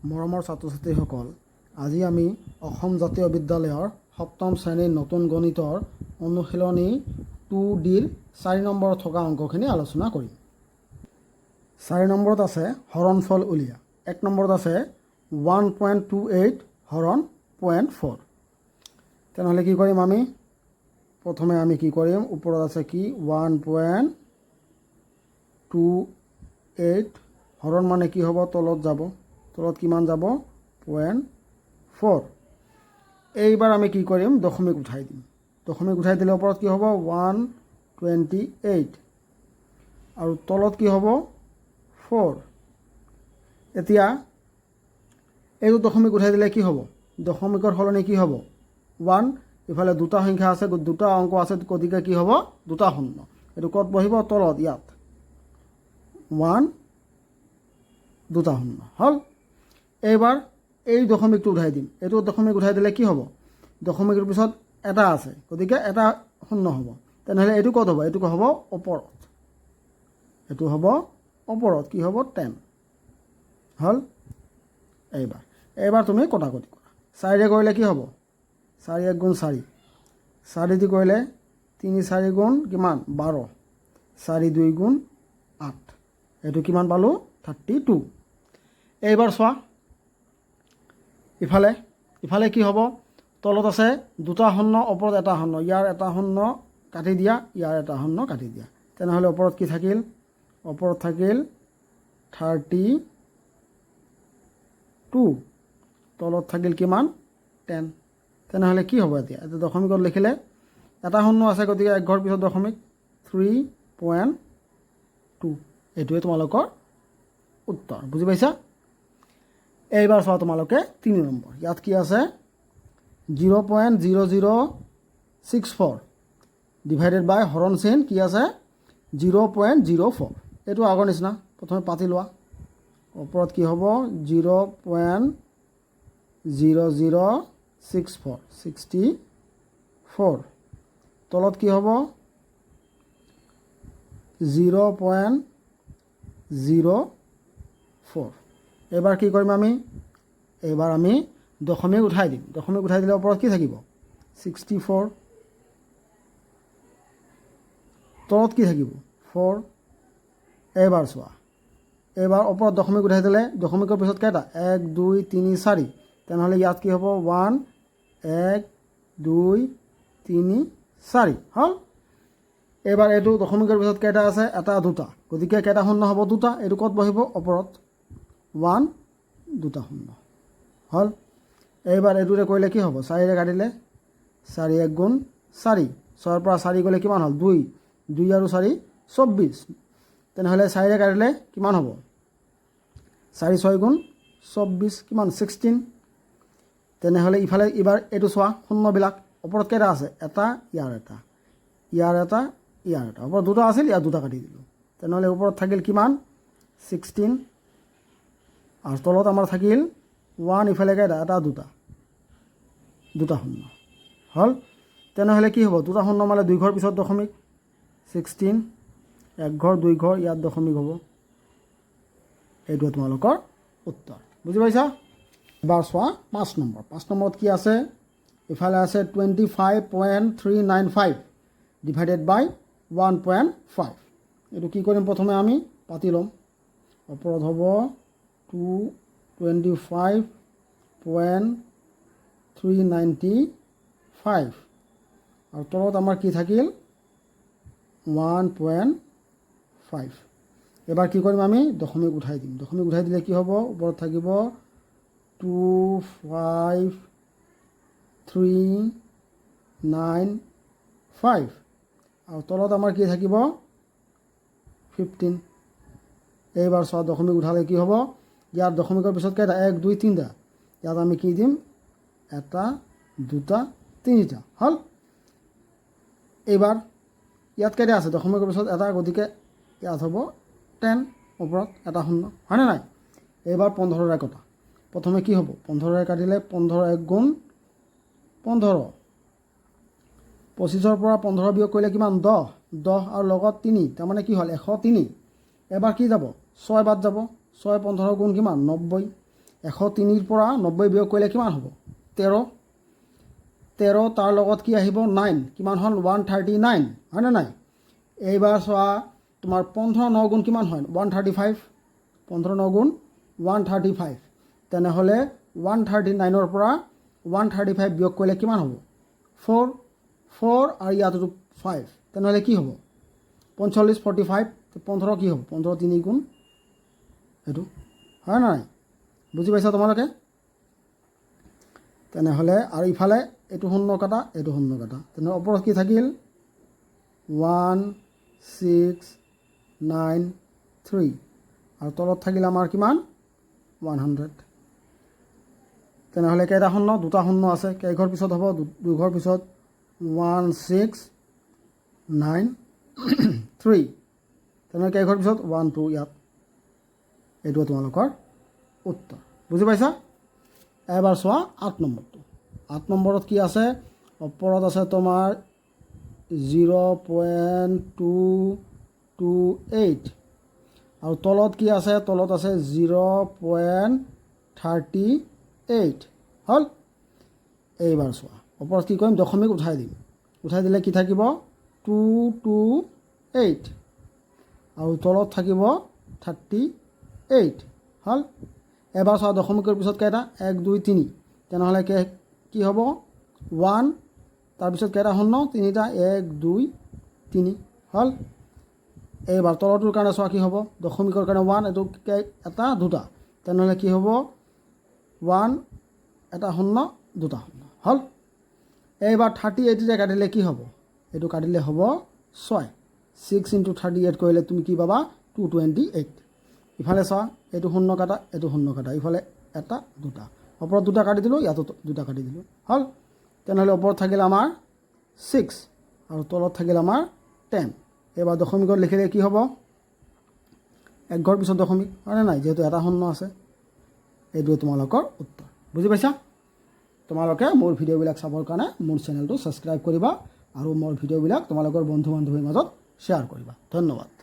মৰমৰ ছাত্ৰ ছাত্ৰীসকল, আজি আমি অসম জাতীয় বিদ্যালয়ৰ সপ্তম শ্ৰেণীৰ নতুন গণিতৰ অনুশীলনী 2Dৰ 4 নম্বৰত থকা অংকখিনি আলোচনা কৰিম। 4 নম্বৰত আছে হৰণফল উলিয়া। 1 নম্বৰত আছে 1.28 হৰণ 0.4। তেনেহ'লে কি কৰিম আমি? প্ৰথমে আমি কি কৰিম? ওপৰত আছে কি 1.28 হৰণ মানে কি হ'ব? তলত যাব। তলত কিমান যাব? 0.4। এইবাৰ আমি কি কৰিম? দশমিক উঠাই দিম। দশমিক উঠাই দিলে ওপৰত কি হ'ব? 128 আৰু তলত কি হ'ব? 4। এতিয়া এইটো দশমিক উঠাই দিলে কি হ'ব? দশমিকৰ সলনি কি হ'ব? 1। ইফালে দুটা সংখ্যা আছে, দুটা অংক আছে, গতিকে কি হ'ব? দুটা শূন্য। এইটো ক'ত বহিব? তলত ইয়াত 1 দুটা শূন্য হ'ল। এইবাৰ এই দশমিকটো উঠাই দিম। এইটো দশমিক উঠাই দিলে কি হ'ব? দশমিকৰ পিছত এটা আছে, গতিকে এটা শূন্য হ'ব। তেনেহ'লে এইটো ক'ত হ'ব? এইটো হ'ব ওপৰত। এইটো হ'ব ওপৰত। কি হ'ব? 10 হ'ল। এইবাৰ তুমি কটাকটি কৰা। 4 কৰিলে কি হ'ব? 4 1 গুণ 4। 4 দি কৰিলে 3 4 গুণ কিমান? 12। 4 2 গুণ 8। এইটো কিমান পালোঁ? 32। এইবাৰ চোৱা, ইফালে কি হ'ব? তলত আছে দুটা শূন্য, ওপৰত এটা শূন্য। ইয়াৰ এটা শূন্য কাটি দিয়া, ইয়াৰ এটা শূন্য কাটি দিয়া। তেনেহ'লে ওপৰত কি থাকিল? ওপৰত থাকিল 32। তলত থাকিল কিমান? 10। তেনেহ'লে কি হ'ব? এতিয়া দশমিকত লিখিলে এটা শূন্য আছে, গতিকে এক ঘৰ পিছত দশমিক 3.2। এইটোৱে তোমালোকৰ উত্তৰ। বুজি পাইছা? এইবাৰ চোৱা তোমালোকে 3 নম্বৰ। ইয়াত কি আছে? 0.0064 ডিভাইডেড বাই হৰণ চিন কি আছে? 0.04। এইটো আগৰ নিচিনা। প্ৰথমে পাতি লোৱা। ওপৰত কি হ'ব? 0.0064 তলত কি হ'ব? 0.04। এইবাৰ কি কৰিম আমি? এইবাৰ আমি দশমিক উঠাই দিম। দশমিক উঠাই দিলে ওপৰত কি থাকিব? 64। তলত কি থাকিব? 4। এইবাৰ চোৱা, এইবাৰ ওপৰত দশমিক উঠাই দিলে দশমিকৰ পিছত কেইটা? 1 2 3 4। তেনেহ'লে ইয়াত কি হ'ব? 1 1 2 3 4 হ'ল। এইবাৰ এইটো দশমিকৰ পিছত কেইটা আছে? এটা দুটা, গতিকে কেইটা শূন্য হ'ব? দুটা। এইটো ক'ত বহিব? ওপৰত 1 দুটা শূন্য হ'ল। এইবাৰ এইটোৰে কৰিলে কি হ'ব? 4 কাটিলে 4 1 গুণ 4। 6ৰ পৰা 4 গ'লে কিমান হ'ল? 2 2 আৰু 4 24। তেনেহ'লে 4 কাটিলে কিমান হ'ব? 4 6 গুণ 24 কিমান? 16। তেনেহ'লে এইবাৰ এইটো চোৱা, শূন্যবিলাক ওপৰত কেইটা আছে? এটা, ইয়াৰ এটা, ইয়াৰ এটা, ইয়াৰ এটা। ওপৰত দুটা আছিল, ইয়াৰ দুটা কাটি দিলোঁ। তেনেহ'লে ওপৰত থাকিল কিমান? 16। আৰু তলত আমাৰ থাকিল 1। ইফালে কেইটা? এটা দুটা, দুটা শূন্য হ'ল। তেনেহ'লে কি হ'ব? দুটা শূন্য মানে 2 ঘৰ পিছত দশমিক 16। 1 ঘৰ 2 ঘৰ ইয়াত দশমিক হ'ব। এইটোৱে তোমালোকৰ উত্তৰ। বুজি পাইছা? এবাৰ চোৱা 5 নম্বৰ। 5 নম্বৰত কি আছে? ইফালে আছে 25.395 ডিভাইডেড বাই 1.5। এইটো কি কৰিম? প্ৰথমে আমি পাতি ল'ম। ওপৰত হ'ব 25.395 আৰু তলত আমাৰ কি থাকিল? 1.5। এবাৰ কি কৰিম আমি? দশমিক উঠাই দিম। দশমিক উঠাই দিলে কি হ'ব? ওপৰত থাকিব 25395 আৰু তলত আমাৰ কি থাকিব? 15। এইবাৰ চোৱা, দশমিক উঠালে কি হ'ব? ইয়াৰ দশমিকৰ পিছত কেইটা? 1 2 3টা। ইয়াত আমি কি দিম? এটা দুটা তিনিটা হ'ল। এইবাৰ ইয়াত কেইটা আছে? দশমিকৰ পিছত এটা, গতিকে ইয়াত হ'ব 10। ওপৰত এটা শূন্য, হয়নে নাই? এইবাৰ 15ৰে কটা। প্ৰথমে কি হ'ব? 15ৰে কাটিলে 15 1 গুণ 15। 25ৰ পৰা 15 বিয়োগ কৰিলে কিমান? 10। 10 আৰু লগত 3, তাৰমানে কি হ'ল? 103। এবাৰ কি যাব? 6 বাদ যাব। 6 15 গুণ কিমান? 90। 103ৰ পৰা 90 বিয়োগ কৰিলে কিমান হ'ব 13 তাৰ লগত কি আহিব 9 কিমান হ'ল 139 হয়নে নাই এইবাৰ চোৱা তোমাৰ 15 9 গুণ কিমান হয় 135 15 9 গুণ 135 তেনেহ'লে 139ৰ পৰা 135 বিয়োগ কৰিলে কিমান হ'ব 4 আৰু ইয়াতো 5 তেনেহ'লে কি হ'ব 45 45 15 কি হ'ব 15 3 গুণ এইটো হয় নাই বুজি পাইছা তোমালোকে তেনেহ'লে আৰু ইফালে এইটো শূন্য কাটা তেনেহ'লে ওপৰত কি থাকিল 1 6 9 3 আৰু তলত থাকিল আমাৰ কিমান 100 তেনেহ'লে কেইটা শূন্য দুটা শূন্য আছে কেইঘৰ পিছত হ'ব দুঘৰ পিছত 1 6 9 3 তেনেহ'লে কেইঘৰ পিছত 1 2 ইয়াত এইটো তোমালোকৰ উত্তৰ বুজি পাইছা এবাৰ চোৱা 8 নম্বৰটো 8 নম্বৰত কি আছে ওপৰত আছে তোমাৰ 0.228 আৰু তলত কি আছে তলত আছে 0.38 হ'ল এইবাৰ চোৱা ওপৰত কি কৰিম দশমিক উঠাই দিলে কি থাকিব 228 আৰু তলত থাকিব 38 হ'ল এবাৰ চোৱা দশমিকৰ পিছত কেইটা 1 2 3 তেনেহ'লে কি হ'ব 1 তাৰপিছত কেইটা শূন্য তিনিটা 1 2 3 হ'ল এইবাৰ তলটোৰ কাৰণে চোৱা কি হ'ব দশমিকৰ কাৰণে 1 এইটো এটা দুটা তেনেহ'লে কি হ'ব 1 এটা শূন্য দুটা শূন্য হ'ল এইবাৰ 38 কাটিলে কি হ'ব এইটো কাটিলে হ'ব 6 6 × 38 কৰিলে তুমি কি পাবা 228 ইফালে চোৱা এইটো শূন্য কাটা ইফালে এটা দুটা ওপৰত দুটা কাটি দিলোঁ ইয়াতো দুটা কাটি দিলোঁ হ'ল তেনেহ'লে ওপৰত থাকিল আমাৰ 6 আৰু তলত থাকিল আমাৰ 10 এইবাৰ দশমিকত লিখিলে কি হ'ব এক ঘৰ পিছত দশমিক হয়নে নাই যেহেতু এটা শূন্য আছে এইটোৱে তোমালোকৰ উত্তৰ বুজি পাইছা তোমালোকে মোৰ ভিডিঅ'বিলাক চাবৰ কাৰণে মোৰ চেনেলটো ছাবস্ক্ৰাইব কৰিবা আৰু মোৰ ভিডিঅ'বিলাক তোমালোকৰ বন্ধু বান্ধৱীৰ মাজত শ্বেয়াৰ কৰিবা ধন্যবাদ